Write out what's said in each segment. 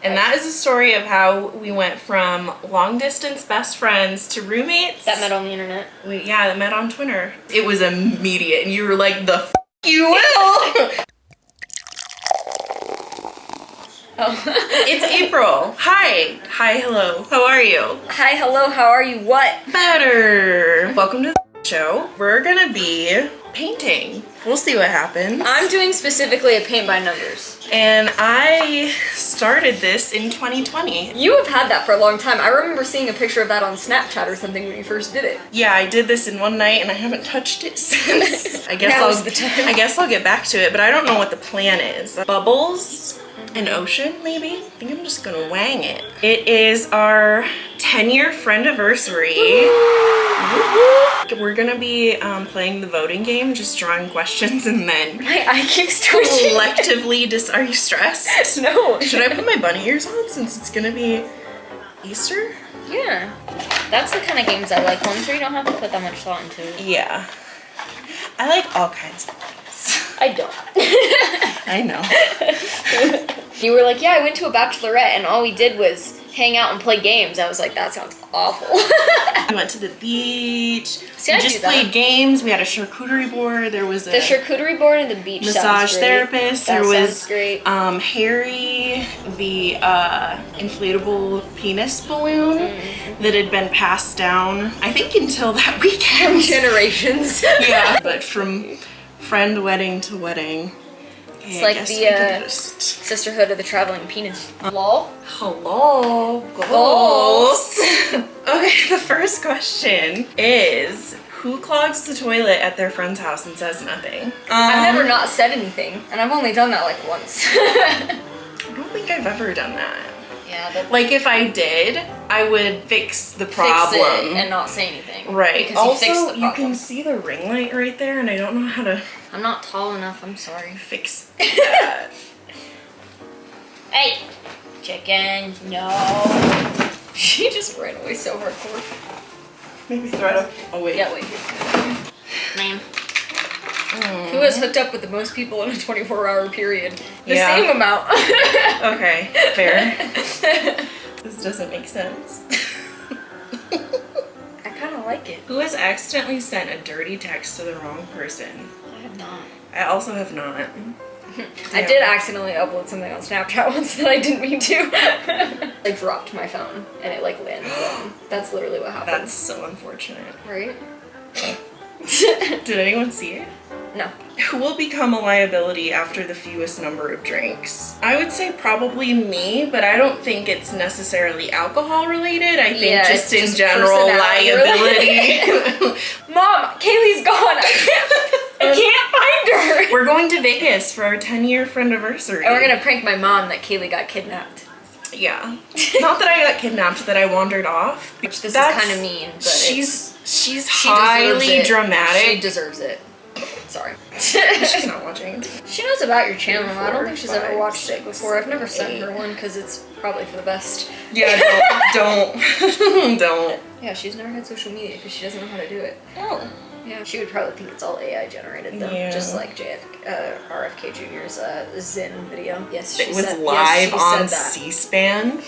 And that is a story of how we went from long distance best friends to roommates. That met on the internet. Yeah, that met on Twitter. It was immediate and you were like, the f you will. Oh. It's April. Hi. Hi, hello. How are you? Hi, hello, how are you? What? Better. Welcome to the show. We're gonna be painting. We'll see what happens. I'm doing specifically a paint by numbers. And I started this in 2020. You have had that for a long time. I remember seeing a picture of that on Snapchat or something when you first did it. Yeah, I did this in one night and I haven't touched it since. I guess I'll get back to it, but I don't know what the plan is. Bubbles? An ocean, maybe? I think I'm just gonna wang it. It is our 10-year friend-iversary. We're gonna be playing the voting game, just drawing questions and then My eye keeps twitching. collectively are you stressed? No. Should I put my bunny ears on since it's gonna be Easter? Yeah. That's the kind of games I like. Ones where you don't have to put that much thought into it. Yeah. I like all kinds of things. I don't. I know. You were like, yeah, I went to a bachelorette and all we did was hang out and play games. I was like, that sounds awful. I went to the beach. See, we just played games. We had a charcuterie board. There was the charcuterie board and the beach massage therapist. That there was sounds great. Harry, the inflatable penis balloon that had been passed down, I think, until that weekend. Generations. Yeah, but from friend wedding to wedding. It's like the sisterhood of the traveling penis. Lol. Hello, goals. Okay, the first question is, who clogs the toilet at their friend's house and says nothing? I've never not said anything, and I've only done that like once. I don't think I've ever done that. Yeah. Like if I did, I would fix the problem. Fix it and not say anything. Right. Because also, you fixed the problem. you can see the ring light right there, and I don't know how to I'm not tall enough, I'm sorry. fix that. Hey! Chicken, no. She just ran away so hardcore. Maybe throw it up. Oh wait. Yeah, wait. Ma'am. Who has hooked up with the most people in a 24-hour period? The same amount. Okay, fair. This doesn't make sense. I kind of like it. Who has accidentally sent a dirty text to the wrong person? I have not. I also have not. I did accidentally upload something on Snapchat once that I didn't mean to. I dropped my phone and it like landed wrong. That's literally what happened. That's so unfortunate. Right? Did anyone see it? No. Who will become a liability after the fewest number of drinks? I would say probably me, but I don't think it's necessarily alcohol related. I think just in general liability. Mom, Kaylee's gone. I can't find her. We're going to Vegas for our 10-year friend-iversary. And we're gonna prank my mom that Kaylee got kidnapped. Yeah. Not that I got kidnapped, that I wandered off. Which this is kind of mean, but she's highly dramatic. She deserves it. Sorry. She's not watching. She knows about your channel. I don't think she's ever watched it before. I've never sent her one because it's probably for the best. Yeah, don't. Don't. Yeah, she's never had social media because she doesn't know how to do it. Oh. Yeah, she would probably think it's all AI generated though. Yeah. Just like RFK Jr.'s Zen video. Yes, it was live on C-SPAN.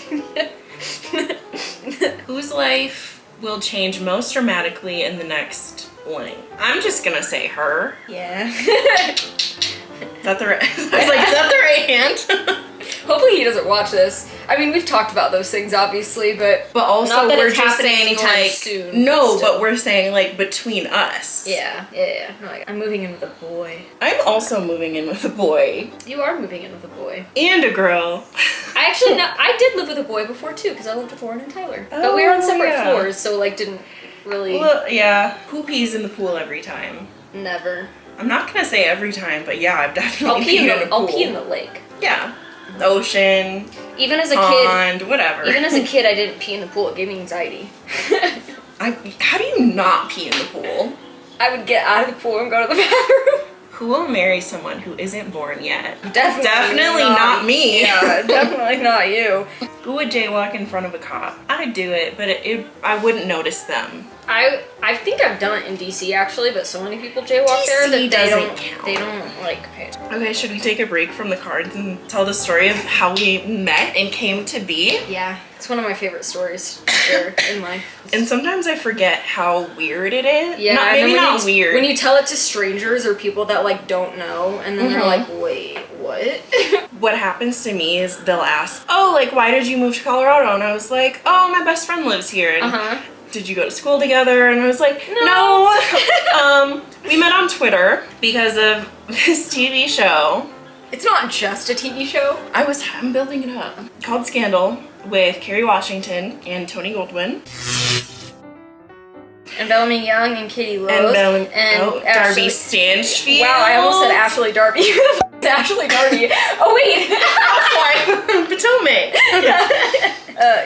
Whose life will change most dramatically in the next blank? I'm just gonna say her. Yeah. Is that the right? I was like, is that the right hand? Hopefully he doesn't watch this. I mean, we've talked about those things, obviously, but also not that we're it's just happening saying anytime like soon. no, but we're saying like between us. Yeah. No, like, I'm moving in with a boy. I'm also moving in with a boy. You are moving in with a boy And a girl. I actually no, I did live with a boy before too, because I lived with Warren and Tyler. But we were on separate floors, so like didn't really. Well, yeah. Who pees in the pool every time? Never. I'm not gonna say every time, but yeah, I've definitely peed in a pool. I'll pee in the lake. Yeah. The ocean. Even as a pond, whatever. Even as a kid, I didn't pee in the pool. It gave me anxiety. How do you not pee in the pool? I would get out of the pool and go to the bathroom. Who will marry someone who isn't born yet? Definitely not me. Yeah, definitely not you. Who would jaywalk in front of a cop? I'd do it, but I wouldn't notice them. I think I've done it in DC actually, but so many people jaywalk there that they don't like pay attention. Okay, should we take a break from the cards and tell the story of how we met and came to be? Yeah, it's one of my favorite stories for sure in life. And sometimes I forget how weird it is. Yeah, maybe not weird. When you tell it to strangers or people that like don't know, and then they're like, wait, what? What happens to me is they'll ask, oh, like, why did you move to Colorado? And I was like, oh, my best friend lives here. And did you go to school together? And I was like, no. We met on Twitter because of this TV show. It's not just a TV show. I'm building it up. Called Scandal with Kerry Washington and Tony Goldwyn. And Bellamy Young and Katie Lowe's. And Darby Stanchfield. Wow, I almost said Ashley Darby. Who the f is Ashley Darby? Oh wait. Potomac.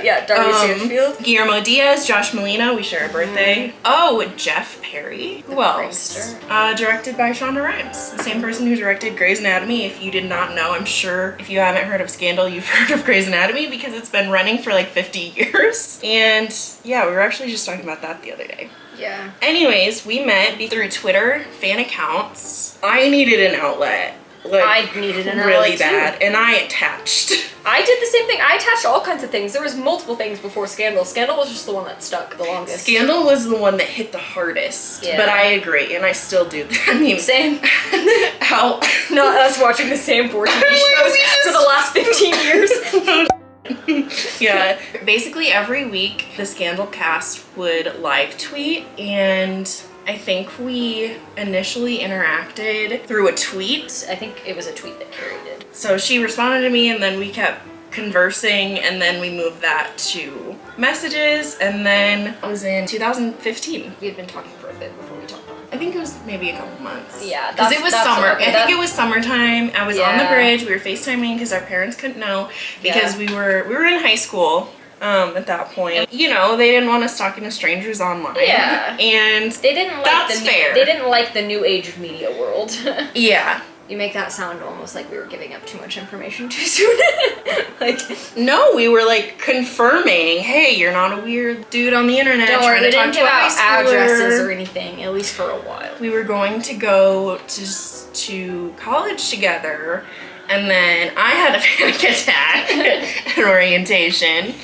Yeah, Darby Stanchfield. Guillermo Diaz, Josh Malina, we share a birthday. Oh, Jeff Perry. Who else? Directed by Shonda Rhimes, the same person who directed Grey's Anatomy. If you did not know, I'm sure if you haven't heard of Scandal, you've heard of Grey's Anatomy because it's been running for like 50 years. And yeah, we were actually just talking about that the other day. Yeah. Anyways, we met through Twitter fan accounts. I needed an outlet. Like, I needed an really outlet bad, too. and I attached. I did the same thing. I attached all kinds of things. There was multiple things before Scandal. Scandal was just the one that stuck the longest. Scandal was the one that hit the hardest. Yeah. But I agree, and I still do. I mean, same. How? Not us watching the same 4 TV shows for the last 15 years. Yeah, basically every week the Scandal cast would live tweet, and I think we initially interacted through a tweet. I think it was a tweet that Kerry did. So she responded to me, and then we kept conversing, and then we moved that to messages, and then it was in 2015. We had been talking for a bit before we talked on. I think it was maybe a couple months. Yeah, because it was summer. I think it was summertime. I was on the bridge. We were FaceTiming because our parents couldn't know because we were in high school at that point. You know, they didn't want us talking to strangers online. Yeah, and they didn't like they didn't like the new age media world. Yeah. You make that sound almost like we were giving up too much information too soon. Like, no, we were like confirming, hey, you're not a weird dude on the internet. Don't worry, we didn't give out addresses or anything, at least for a while. We were going to go to college together, and then I had a panic attack at orientation.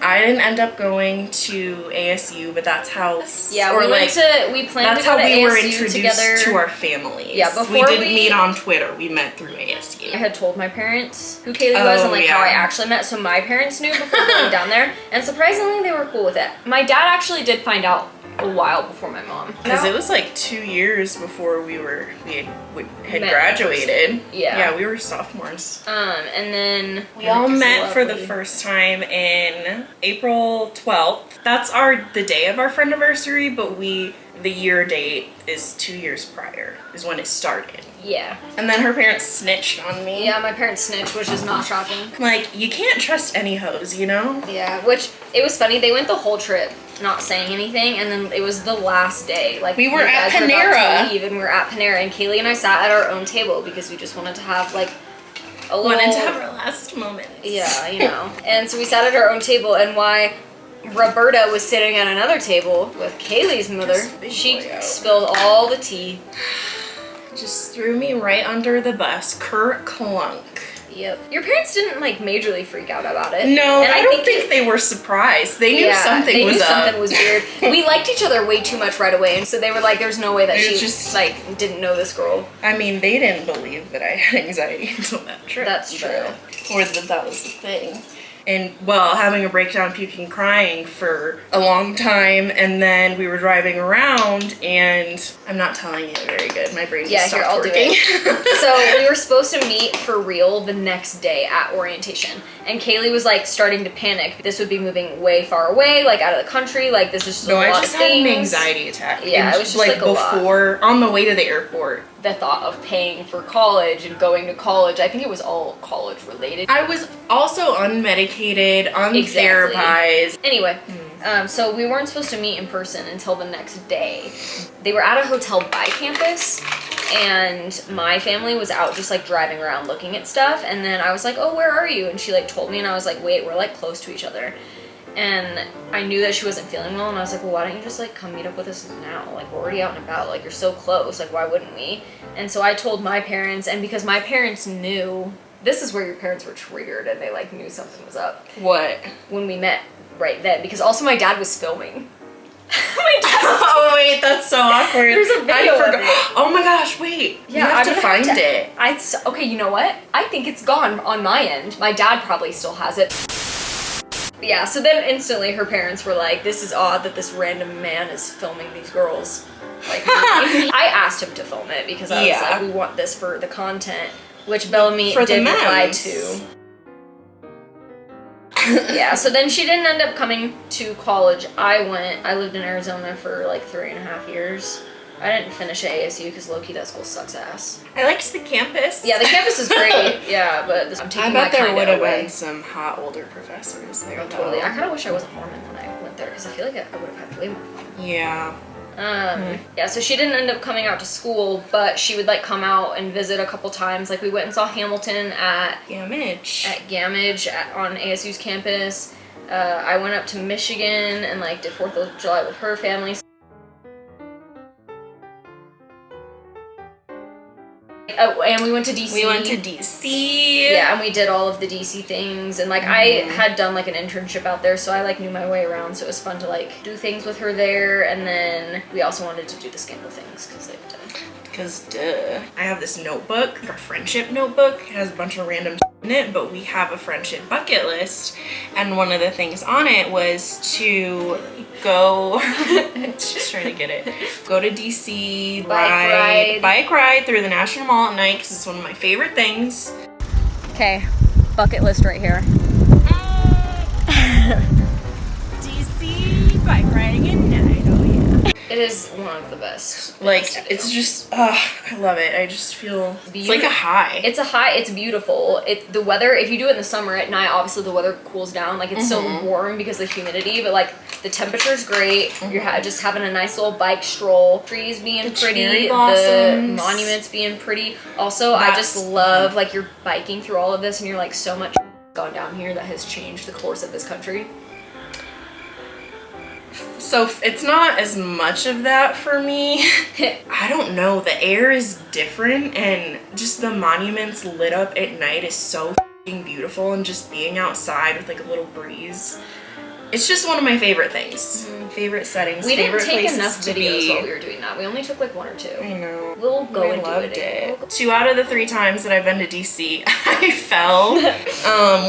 I didn't end up going to ASU, but that's how. Yeah, we planned to go to ASU together. That's how we were introduced to our families. Yeah, before we didn't meet on Twitter. We met through ASU. I had told my parents who Kaylee was and how I actually met, so my parents knew before going down there, and surprisingly, they were cool with it. My dad actually did find out a while before my mom. Because it was like 2 years before we had graduated. Yeah, we were sophomores. And then we all met for the first time in April 12th. That's the day of our friendiversary, but the year date is 2 years prior, is when it started. Yeah. And then her parents snitched on me. Yeah, my parents snitched, which is not shocking. Like, you can't trust any hoes, you know? Yeah, which, it was funny, they went the whole trip not saying anything, and then it was the last day. Like, we were at Panera. And we were at Panera, and Kaylee and I sat at our own table because we just wanted to have, like, a little... Wanted to have our last moments. Yeah, you know. And so we sat at our own table, and why Roberta was sitting at another table with Kaylee's mother, she spilled all the tea. Just threw me right under the bus. Clunk. Yep. Your parents didn't like majorly freak out about it. No, and I don't think they were surprised. They knew something was up. Something was weird. We liked each other way too much right away, and so they were like, "There's no way that she just like didn't know this girl." I mean, they didn't believe that I had anxiety until that trip. That's true. Or that was the thing. And, well, having a breakdown, puking, crying for a long time, and then we were driving around, and I'm not telling you very good. My brain just stopped working. So we were supposed to meet for real the next day at orientation, and Kaylee was like starting to panic. This would be moving way far away, like out of the country. Like this is just a lot of things. I just had an anxiety attack. Yeah, it was just like before on the way to the airport. The thought of paying for college and going to college, I think it was all college related. I was also unmedicated, untherapized. Anyway, so we weren't supposed to meet in person until the next day. They were at a hotel by campus, and my family was out just like driving around looking at stuff, and then I was like, oh, where are you? And she like told me, and I was like, wait, we're like close to each other. And I knew that she wasn't feeling well, and I was like, well, why don't you just like come meet up with us now? Like, we're already out and about, like, you're so close, like, why wouldn't we? And so I told my parents, and because my parents knew, this is where your parents were triggered and they like knew something was up. What? When we met right then, because also my dad was filming. Oh wait, that's so awkward. There's a video of it. Oh my gosh, wait. Yeah, you have to find it. Okay, you know what? I think it's gone on my end. My dad probably still has it. Yeah, so then instantly her parents were like, this is odd that this random man is filming these girls. Like, I asked him to film it because I was like, we want this for the content, which Bellamy did reply to. Yeah, so then she didn't end up coming to college. I lived in Arizona for like 3.5 years. I didn't finish at ASU because low-key that school sucks ass. I liked the campus. Yeah, the campus is great. Yeah, but I'm taking my I bet there would have away. been some hot older professors there. Totally. I kind of wish I wasn't Mormon when I went there because I feel like I would have had way more fun. Yeah. Yeah, so she didn't end up coming out to school, but she would like come out and visit a couple times. Like we went and saw Hamilton at Gamage on ASU's campus. I went up to Michigan and like did 4th of July with her family. Oh, and we went to DC. Yeah, and we did all of the DC things, and like I had done like an internship out there, so I like knew my way around, so it was fun to like do things with her there. And then we also wanted to do the scandal things because duh. I have this notebook, like a friendship notebook. It has a bunch of random in it, but we have a friendship bucket list, and one of the things on it was to go just trying to get it, go to DC, bike ride through the National Mall at night because it's one of my favorite things. Okay, bucket list right here. DC bike riding at night. Oh yeah, it is one of the best. Like it's just I love it. I just feel it's like a high. It's a high. It's beautiful. The weather, if you do it in the summer at night, obviously the weather cools down. Like it's still warm because of the humidity, but like the temperature's great. You're just having a nice little bike stroll. Trees being pretty, the monuments being pretty. Also, I just love like you're biking through all of this and you're like so much gone down here that has changed the course of this country. So it's not as much of that for me. I don't know, the air is different and just the monuments lit up at night is so f***ing beautiful, and just being outside with like a little breeze. It's just one of my favorite things. Favorite settings, favorite places to be. We didn't take enough videos while we were doing that. We only took like 1 or 2. I know. We'll go and do it. 2 out of the 3 times that I've been to DC, I fell.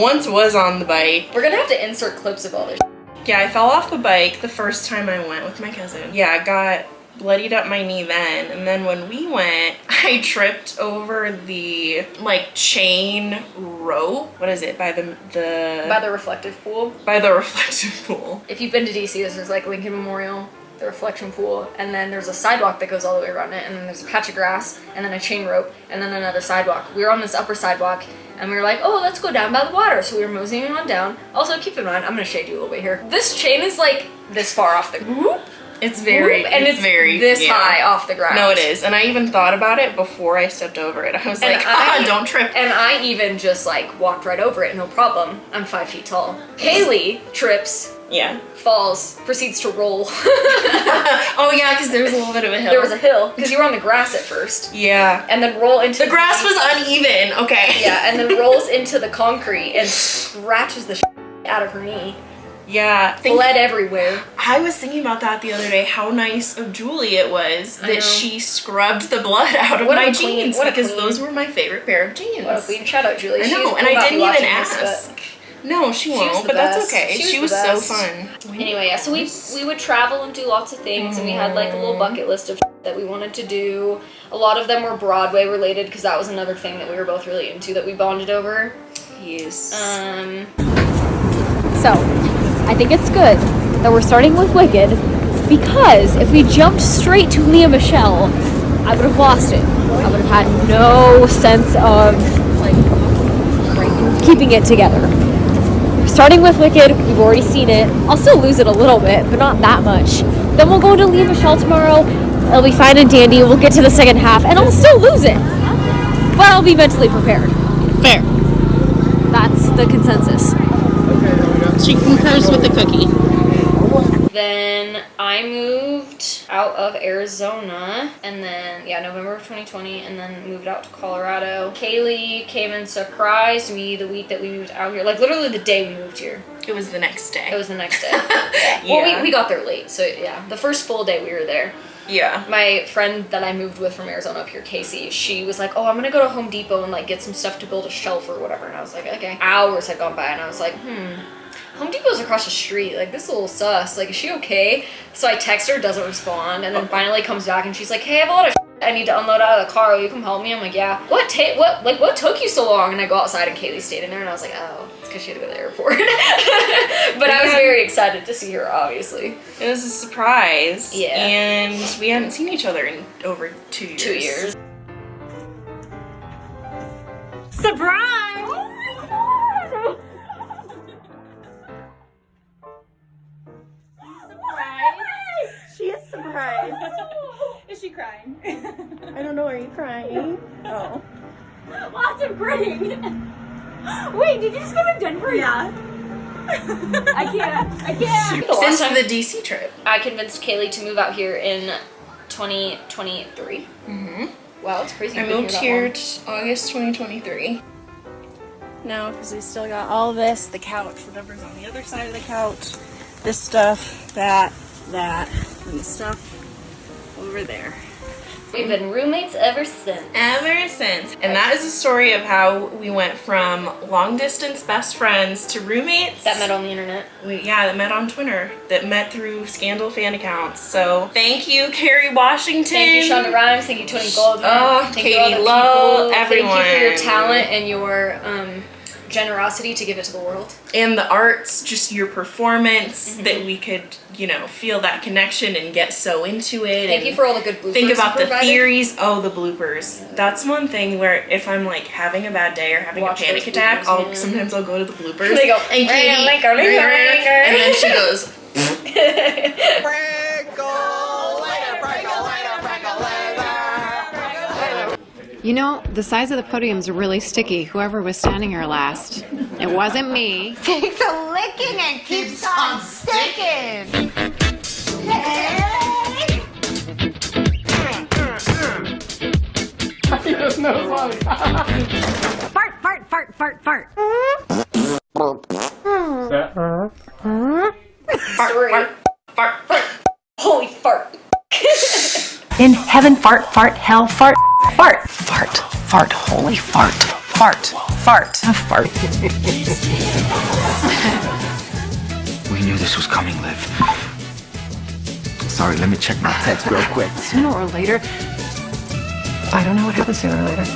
Once was on the bike. We're gonna have to insert clips of all this. Yeah, I fell off the bike the first time I went with my cousin. Yeah, I got bloodied up my knee then, and then when we went, I tripped over the like chain rope. What is it? By the reflective pool. By the reflective pool. If you've been to DC, this is like Lincoln Memorial, the reflection pool, and then there's a sidewalk that goes all the way around it, and then there's a patch of grass, and then a chain rope, and then another sidewalk. We were on this upper sidewalk, and we were like, oh, let's go down by the water. So we were moseying on down. Also, keep in mind, I'm gonna shade you a little bit here. This chain is like this far off the ground. It's very, and it's very this high off the ground. No, it is. And I even thought about it before I stepped over it. I was like, don't trip. And I even just like walked right over it, no problem. I'm 5 feet tall. Kaylee trips. Yeah. Falls, proceeds to roll. Oh yeah, because there was a little bit of a hill. There was a hill, because you were on the grass at first. Yeah. And then roll into the grass was uneven, okay. Yeah, and then rolls into the concrete and scratches the out of her knee. Yeah. Bled everywhere. I was thinking about that the other day, how nice of Julie it was that she scrubbed the blood out of my jeans, because those were my favorite pair of jeans. What a queen. Shout out Julie. I know, and I didn't even ask. No, she won't, but that's okay. She was so fun. Anyway, yeah, so we would travel and do lots of things, and we had like a little bucket list of that we wanted to do. A lot of them were Broadway related, because that was another thing that we were both really into that we bonded over. Yes. So, I think it's good that we're starting with Wicked, because if we jumped straight to Lea Michele, I would have lost it. I would have had no sense of like keeping it together. Starting with Wicked, we've already seen it. I'll still lose it a little bit, but not that much. Then we'll go to Lea Michele tomorrow. It'll be fine and dandy. We'll get to the second half, and I'll still lose it. But I'll be mentally prepared. Fair. That's the consensus. She concurs with the cookie. Then I moved out of Arizona, and then, yeah, November of 2020, and then moved out to Colorado. Kaylee came and surprised me the week that we moved out here. Like, literally the day we moved here. It was the next day. It was the next day. Yeah. Well, we got there late, so yeah. The first full day we were there. Yeah. My friend that I moved with from Arizona up here, Casey, she was like, oh, I'm gonna go to Home Depot and, like, get some stuff to build a shelf or whatever. And I was like, okay. Hours had gone by, and I was like, Home Depot's across the street. Like, this is a little sus. Like, is she okay? So I text her, doesn't respond, and then finally comes back and she's like, hey, I have a lot of I need to unload out of the car. Will you come help me? I'm like, yeah. What took you so long? And I go outside and Kaylee stayed in there, and I was like, oh, it's because she had to go to the airport. But I was very excited to see her, obviously. It was a surprise. Yeah. And we hadn't seen each other in over 2 years. 2 years. Surprise! She is surprised. Is she crying? I don't know. Are you crying? Oh. Lots of crying. Wait, did you just go to Denver? Yeah. I can't. Since the DC trip. I convinced Kaylee to move out here in 2023. Mm-hmm. Wow, it's crazy. I moved here August 2023. No, because we still got all this, the couch, whatever's on the other side of the couch, this stuff, that, and the stuff over there. We've been roommates ever since. And that is the story of how we went from long distance best friends to roommates. That met on the internet. That met on Twitter. That met through Scandal fan accounts. So thank you, Kerry Washington. Thank you, Shonda Rhimes. Thank you, Tony Goldwyn. Oh, thank Katie you, Lowe, everyone. Thank you for your talent and your generosity to give it to the world. And the arts, just your performance, that we could, feel that connection and get so into it. Thank you for all the good bloopers. Think about the theories. Oh, the bloopers. That's one thing where if I'm like having a bad day or having a panic attack, sometimes I'll go to the bloopers. They go, and Katie, and then she goes, You know, the size of the podium's really sticky. Whoever was standing here last. It wasn't me. Takes a licking and keeps on sticking. Hey! He doesn't know song. Fart, fart, fart, fart, fart. Fart. Holy fart. In heaven, fart, fart, hell, fart, fart. Fart, fart, holy fart. Fart, fart, fart. We knew this was coming, Liv. Sorry, let me check my text real quick. Sooner or later, I don't know what happens sooner or later.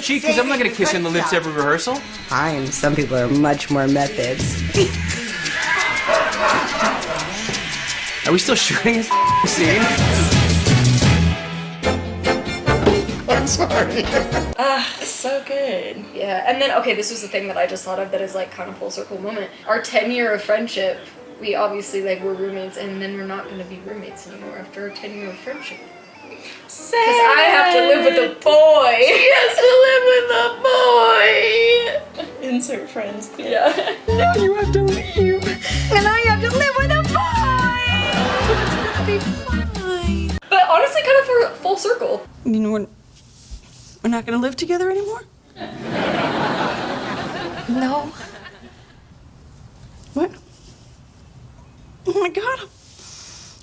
Cheek, because I'm not going to kiss you on the lips every rehearsal. Fine, some people are much more methods. Are we still shooting this scene? I'm sorry. so good. Yeah, and then, okay, this was the thing that I just thought of that is like kind of full circle moment. Our 10-year of friendship, we obviously like were roommates, and then we're not going to be roommates anymore after a 10-year of friendship. Because I have to live with a boy. She has to live with a boy. Insert friends. Yeah. You have to leave, and I have to live with a boy. It's gonna be fine. But honestly, kind of for full circle. You know, we're not gonna live together anymore? No. What? Oh my God.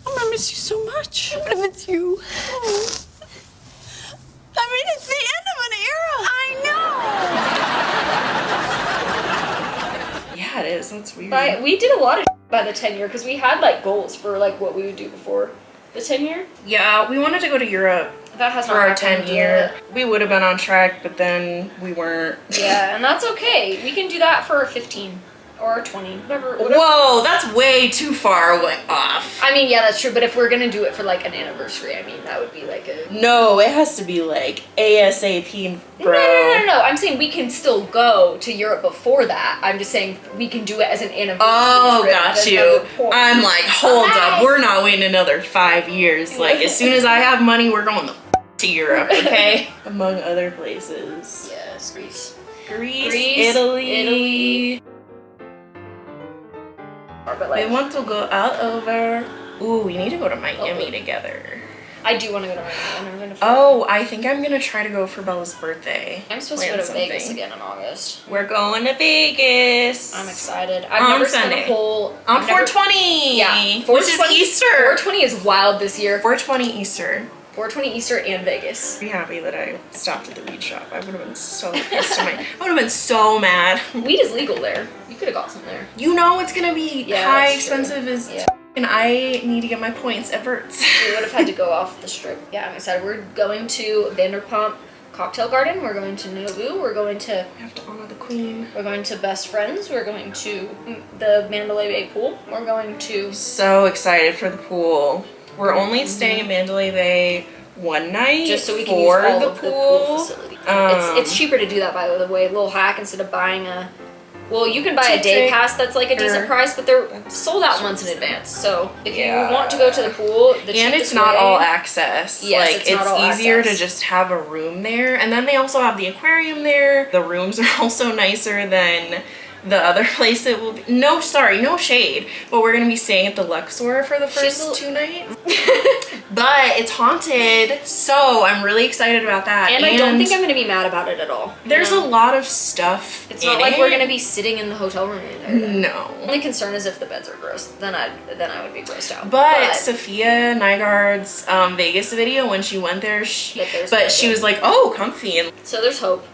I'm gonna miss you so much. I'm gonna miss you. I mean, it's the end of an era. I know. Yeah, it is. That's weird. But we did a lot of by the 10-year because we had like goals for like what we would do before the 10-year. Yeah, we wanted to go to Europe That has for not our happened 10-year. yet. We would have been on track, but then we weren't. Yeah, and that's okay. We can do that for 15 Or 20, whatever. Whoa, that's way too far off. I mean, yeah, that's true. But if we're gonna do it for like an anniversary, I mean, that would be like a. No, it has to be like ASAP, bro. No. I'm saying we can still go to Europe before that. I'm just saying we can do it as an anniversary. Oh, trip got at you. another point. I'm like, hold up, we're not waiting another 5 years. Like, as soon as I have money, we're going to Europe, okay? Among other places. Yes, Greece, Italy. But like, We want to go out over. Ooh, we need to go to Miami together. I do want to go to Miami. I'm gonna. Oh, I think I'm gonna try to go for Bella's birthday. I'm supposed to go to Vegas again in August. We're going to Vegas. I'm excited. I've never spent a whole on 420. Yeah, which is Easter. 420 is wild this year. 420 Easter. 420 Easter and Vegas. I'm happy that I stopped at the weed shop. I would have been so pissed. I would have been so mad. Weed is legal there. You could have got some there. You know it's gonna be high expensive as. Yeah. And I need to get my points at Verts. We would have had to go off the strip. Yeah, I'm excited. We're going to Vanderpump Cocktail Garden. We're going to Nobu. We're going to... We have to honor the queen. We're going to Best Friends. We're going to the Mandalay Bay pool. We're going to... So excited for the pool. We're only staying at Mandalay Bay one night just so we can use all of the pool facility. Um, it's cheaper to do that, by the way. A little hack, instead of buying a... Well, you can buy a day pass that's like a decent price, but they're sold out months in advance. So if you want to go to the pool, and it's not all access. Yes, like it's easier to just have a room there. And then they also have the aquarium there. The rooms are also nicer than the other place that will be. No shade. But we're gonna be staying at the Luxor for the first 2 nights. But it's haunted, so I'm really excited about that. And I don't think I'm gonna be mad about it at all. There's a lot of stuff. It's not like we're gonna be sitting in the hotel room either. No. The only concern is if the beds are gross. Then I would be grossed out. But Sophia Nygaard's Vegas video, when she went there, she was like, oh, comfy. And so there's hope.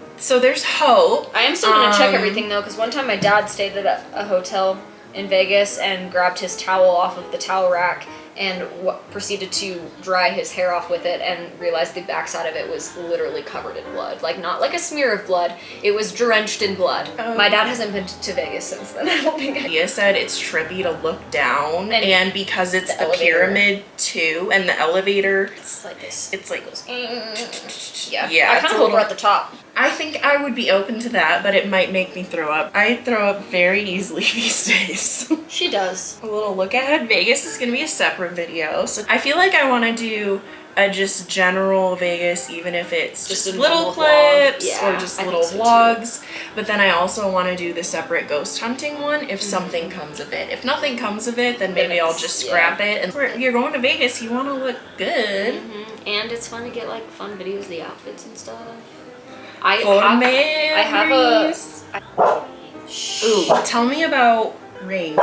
I am still gonna check everything though, because one time my dad stayed at a hotel in Vegas and grabbed his towel off of the towel rack and proceeded to dry his hair off with it, and realized the backside of it was literally covered in blood. Like, not like a smear of blood, it was drenched in blood. My dad hasn't been to Vegas since then. I don't think. Dia said it's trippy to look down, and because it's the pyramid too, and the elevator, it's like this. It's like goes. Yeah. I kind of hope we're at the top. I think I would be open to that, but it might make me throw up. I throw up very easily these days. She does. A little look ahead. Vegas is gonna be a separate video, so I feel like I want to do a just general Vegas, even if it's just little clips or just little vlogs. But then I also want to do the separate ghost hunting one if something comes of it. If nothing comes of it, then maybe I'll just scrap it. And you're going to Vegas, you want to look good. And it's fun to get like fun videos of the outfits and stuff. Ooh, tell me about ring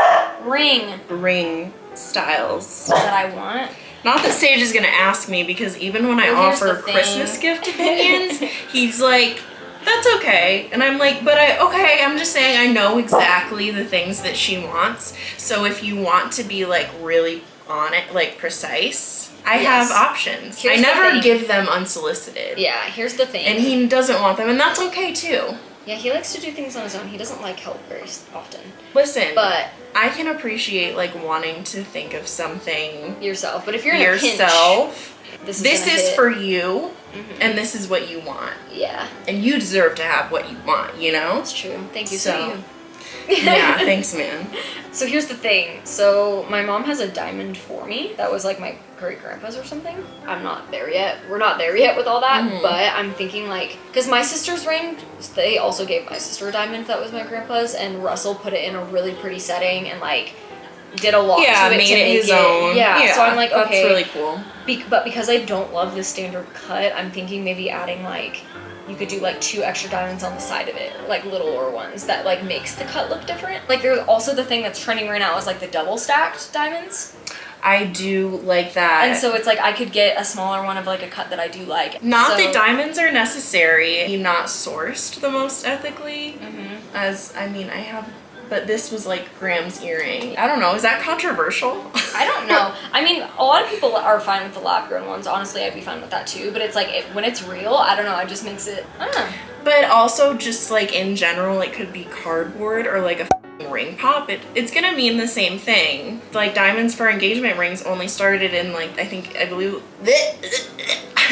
styles that I want. Not that Sage is gonna ask me, because even when I offer Christmas gift opinions, he's like, that's okay. And I'm like, but I'm just saying I know exactly the things that she wants. So if you want to be like really on it, like precise, I have options. I never give them unsolicited. Yeah, here's the thing. And he doesn't want them, and that's okay too. Yeah, he likes to do things on his own. He doesn't like help very often. Listen, but I can appreciate like wanting to think of something yourself. But if you're in a pinch, this is for you, and this is what you want. Yeah. And you deserve to have what you want, you know? That's true. Thank you. So yeah, thanks, man. So here's the thing. So my mom has a diamond for me that was like my great grandpa's or something. I'm not there yet. We're not there yet with all that, but I'm thinking like, because my sister's ring, they also gave my sister a diamond that was my grandpa's, and Russell put it in a really pretty setting and like did a lot to it made to make his own. Yeah, so I'm like, okay. That's really cool. But because I don't love the standard cut, I'm thinking maybe adding like, you could do like 2 extra diamonds on the side of it, like littler ones that like makes the cut look different. Like there's also the thing that's trending right now is like the double stacked diamonds. I do like that. And so it's like I could get a smaller one of like a cut that I do like. Not that diamonds are necessary. Not sourced the most ethically. As, I mean, I have, but this was like Graham's earring. I don't know, is that controversial? I don't know. I mean, a lot of people are fine with the lab grown ones. Honestly, I'd be fine with that too. But it's like, when it's real, I don't know, it just makes it, I don't know. But also just like in general, it could be cardboard or like a ring pop, it's gonna mean the same thing. Like diamonds for engagement rings only started in like, I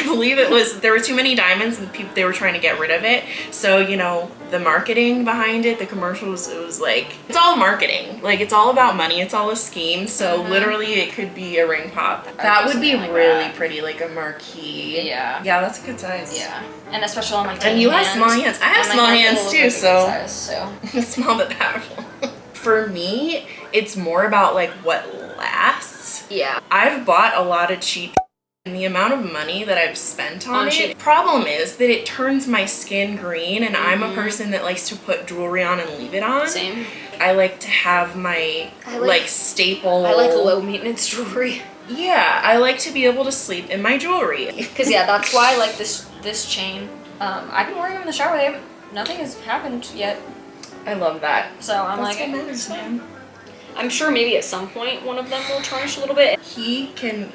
believe it was, there were too many diamonds and people, they were trying to get rid of it. So, you know, the marketing behind it, the commercials, it was like, it's all marketing. Like it's all about money. It's all a scheme. So literally it could be a ring pop. That would be really pretty, like a marquee. Yeah. Yeah, that's a good size. Yeah. And especially on like and you have small hands. I have small hands too, so. Size, Small but powerful. For me, it's more about like what lasts. Yeah. I've bought a lot of cheap and the amount of money that I've spent on it. Problem is that it turns my skin green, and I'm a person that likes to put jewelry on and leave it on. Same. I like to have my like staple. I like low maintenance jewelry. Yeah, I like to be able to sleep in my jewelry. Cause yeah, that's why I like this chain. I've been wearing them in the shower. Nothing has happened yet. I love that. So I'm That's like, what matters, man. I'm sure maybe at some point one of them will tarnish a little bit. He can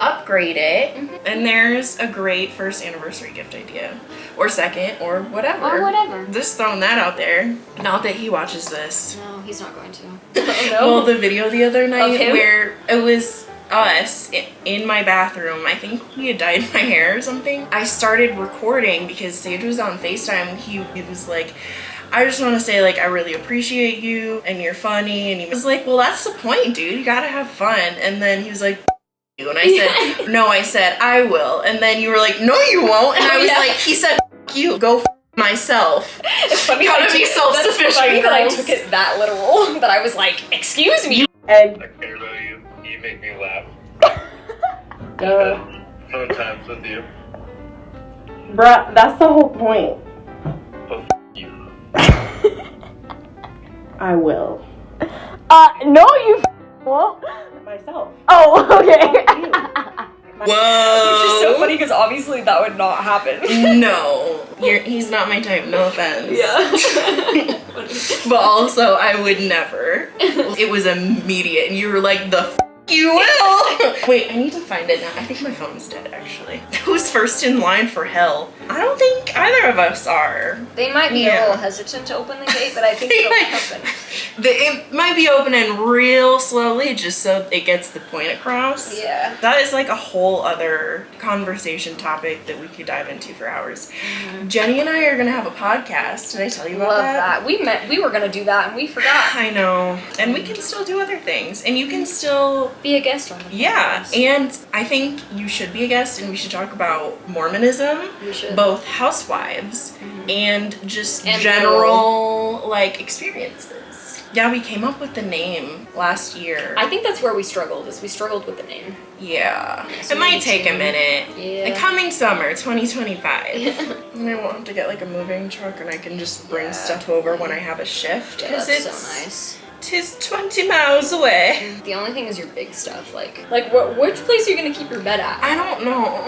upgrade it, and there's a great first anniversary gift idea, or second, or whatever. Or whatever. Just throwing that out there. Not that he watches this. No, he's not going to. Oh, no. Well, the video the other night him? where it was us in my bathroom, I think we had dyed my hair or something. I started recording because Sage was on FaceTime. He was like, I just want to say, like, I really appreciate you and you're funny. And he was like, well, that's the point, dude. You gotta have fun. And then he was like, you. And I said, no, I said, I will. And then you were like, no, you won't. And I was like, he said, you. Go myself. It's funny how to be self-sufficient. That's funny that I took it that literal. That I was like, excuse me. And I care about you. You make me laugh. Fun times with you. Bruh, that's the whole point. You. I will. No, you won't. Myself. Oh, okay. Whoa. Which is so funny because obviously that would not happen. No. He's not my type, no offense. Yeah. But also, I would never. It was immediate, and you were like, the you will. Wait, I need to find it now. I think my phone's dead, actually. Who's first in line for hell? I don't think either of us are. They might be a little hesitant to open the gate, but I think it'll open. It might be opening real slowly just so it gets the point across. Yeah. That is like a whole other conversation topic that we could dive into for hours. Jenny and I are gonna have a podcast. Did I tell you about that? Love that. We were gonna do that and we forgot. I know. And we can still do other things. And you can still be a guest on the podcast. And I think you should be a guest, and we should talk about Mormonism. We should. Both housewives and just general like experiences. Yeah, we came up with the name last year. I think that's where we struggled, is we struggled with the name. Yeah. It might take a minute. Yeah. The coming summer, 2025. And I won't have to get like a moving truck, and I can just bring stuff over when I have a shift. Yeah, that's so nice. 'Tis 20 miles away. The only thing is your big stuff. Like which place are you gonna keep your bed at? I don't know.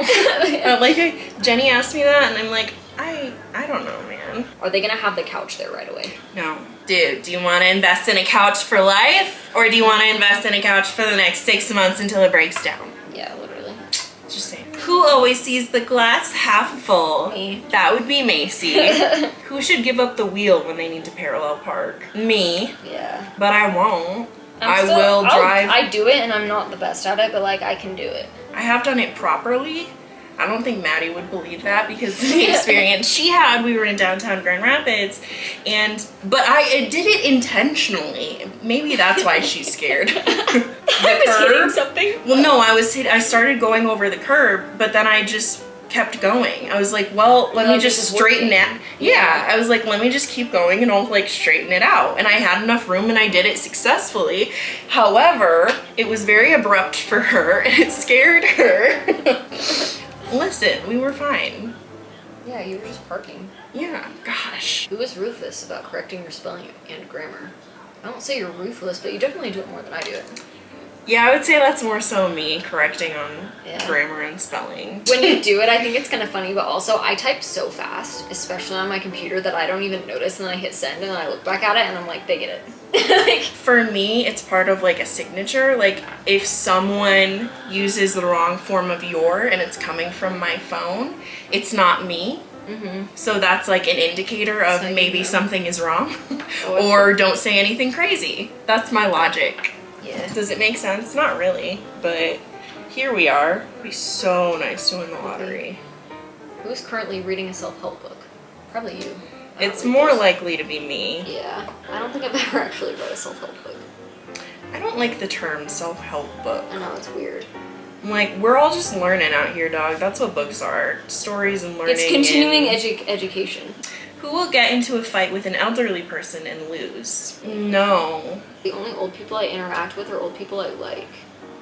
Jenny asked me that, and I'm like, I don't know, man. Are they gonna have the couch there right away? No. Dude, do you want to invest in a couch for life? Or do you want to invest in a couch for the next 6 months until it breaks down? Yeah, literally. Just saying. Who always sees the glass half full? Me. That would be Macy. Who should give up the wheel when they need to parallel park? Me. Yeah. But I won't. I'll drive. I do it, and I'm not the best at it, but like I can do it. I have done it properly. I don't think Maddie would believe that because of the experience she had. We were in downtown Grand Rapids, but I did it intentionally. Maybe that's why she's scared. I was hitting something. Well, no, I started going over the curb, but then I just kept going. I was like, well, let me just straighten it. Yeah, I was like, let me just keep going and I'll like straighten it out. And I had enough room and I did it successfully. However, it was very abrupt for her and it scared her. Listen, we were fine. Yeah, you were just parking. Yeah, gosh. Who is ruthless about correcting your spelling and grammar? I don't say you're ruthless, but you definitely do it more than I do it. Yeah, I would say that's more so me correcting on grammar and spelling. When you do it, I think it's kind of funny, but also I type so fast, especially on my computer, that I don't even notice, and then I hit send, and then I look back at it, and I'm like, they get it. For me, it's part of like a signature. Like if someone uses the wrong form of your and it's coming from my phone, it's not me. So that's like an indicator of maybe something is wrong. Or don't say anything crazy. That's my logic. Yeah. Does it make sense? Not really, but here we are. It'd be so nice to win the lottery. Who's currently reading a self-help book? Probably you. It's more likely to be me. Yeah. I don't think I've ever actually read a self-help book. I don't like the term self-help book. I know, it's weird. I'm like, we're all just learning out here, dog. That's what books are. Stories and learning. It's continuing education. Who will get into a fight with an elderly person and lose? No. The only old people I interact with are old people I like.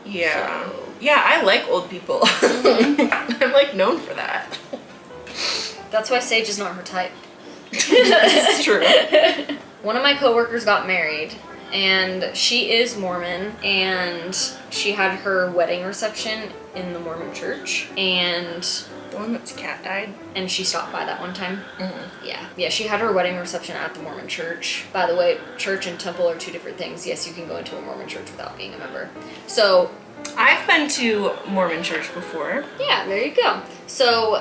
Yeah. So. Yeah, I like old people. I'm like known for that. That's why Sage is not her type. That's true. One of my coworkers got married, and she is Mormon, and she had her wedding reception in the Mormon church, and the one that's cat died. And she stopped by that one time. Yeah, she had her wedding reception at the Mormon church. By the way, church and temple are two different things. Yes, you can go into a Mormon church without being a member. So I've been to Mormon church before. Yeah, there you go. So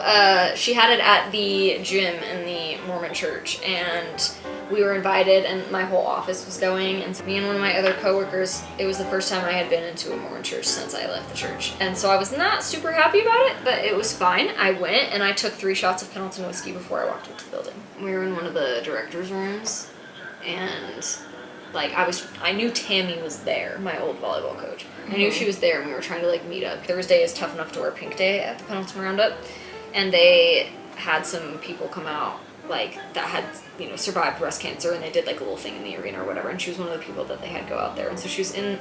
she had it at the gym in the Mormon church, and we were invited, and my whole office was going, and me and one of my other coworkers, it was the first time I had been into a Mormon church since I left the church. And so I was not super happy about it, but it was fine. I went, and I took 3 shots of Pendleton whiskey before I walked into the building. We were in one of the director's rooms, and like I knew Tammy was there, my old volleyball coach. I knew she was there, and we were trying to like meet up. Thursday is tough enough to wear pink day at the Pendleton Roundup, and they had some people come out like that had, you know, survived breast cancer, and they did like a little thing in the arena or whatever, and she was one of the people that they had go out there, and so she was in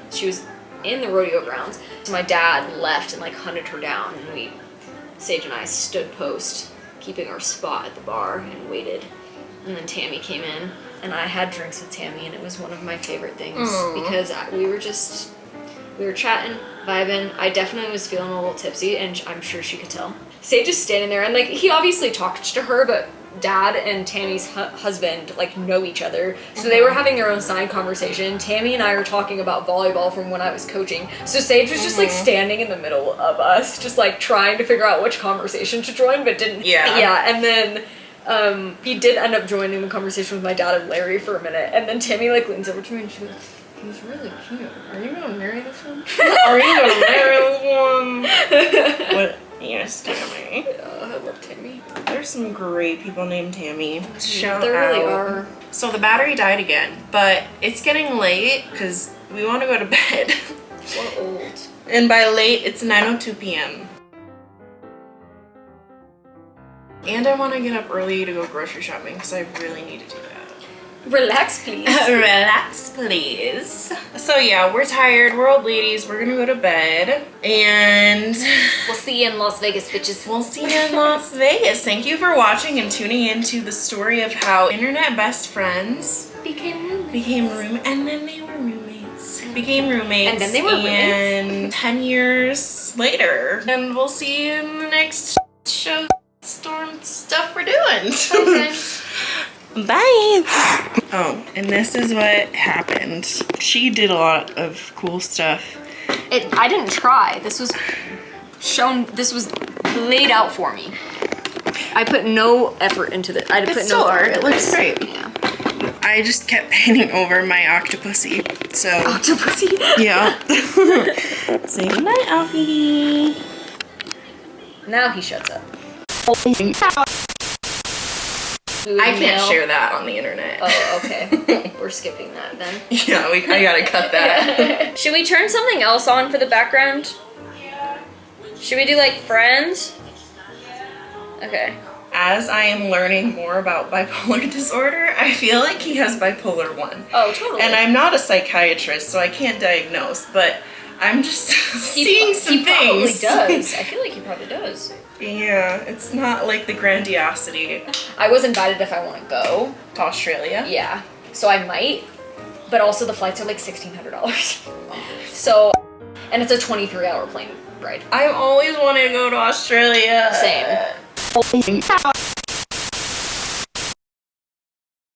the rodeo grounds. So my dad left and like hunted her down, and Sage and I stood post, keeping our spot at the bar, and waited. And then Tammy came in, and I had drinks with Tammy, and it was one of my favorite things because we were chatting, vibing. I definitely was feeling a little tipsy, and I'm sure she could tell. Sage is standing there, and like he obviously talked to her, but Dad and Tammy's husband like know each other, so they were having their own side conversation. Tammy and I were talking about volleyball from when I was coaching, so Sage was just like standing in the middle of us, just like trying to figure out which conversation to join, but didn't. Yeah, and then he did end up joining the conversation with my dad and Larry for a minute, and then Tammy like leans over to me and she goes, "He's really cute. Are you gonna marry this one? Are you gonna marry this one?" What? Yes, Tammy. Yeah, I love Tammy. There's some great people named Tammy. Shout there out. really are. So the battery died again, but it's getting late because we want to go to bed. We're old. And by late, it's 9:02 p.m. And I want to get up early to go grocery shopping because I really need to do that. Relax, please. Relax, please. So yeah, we're tired. We're old ladies. We're gonna go to bed, and we'll see you in Las Vegas, bitches. We'll see you in Las Vegas. Thank you for watching and tuning into the story of how internet best friends became roommates, and then they were roommates. Became roommates, and then they were roommates. And 10 years later, and we'll see you in the next show. Storm stuff we're doing. Okay. Bye. Oh, and this is what happened. She did a lot of cool stuff. I didn't try. This was laid out for me. I put no effort into it. I put no art. It looks great. Yeah. I just kept painting over my octopussy. So. Octopussy? Yeah. Say goodnight, Alfie. Now he shuts up. I can't share that on the internet. Oh, okay. We're skipping that then. Yeah, I gotta cut that. Should we turn something else on for the background? Should we do like Friends? Okay. As I am learning more about bipolar disorder, I feel like he has bipolar 1. Oh, totally. And I'm not a psychiatrist, so I can't diagnose, but I'm just seeing some things. He probably does. I feel like he probably does. Yeah, it's not like the grandiosity. I was invited if I want to go. To Australia? Yeah. So I might, but also the flights are like $1,600. So, and it's a 23-hour plane ride. I've always wanted to go to Australia. Same.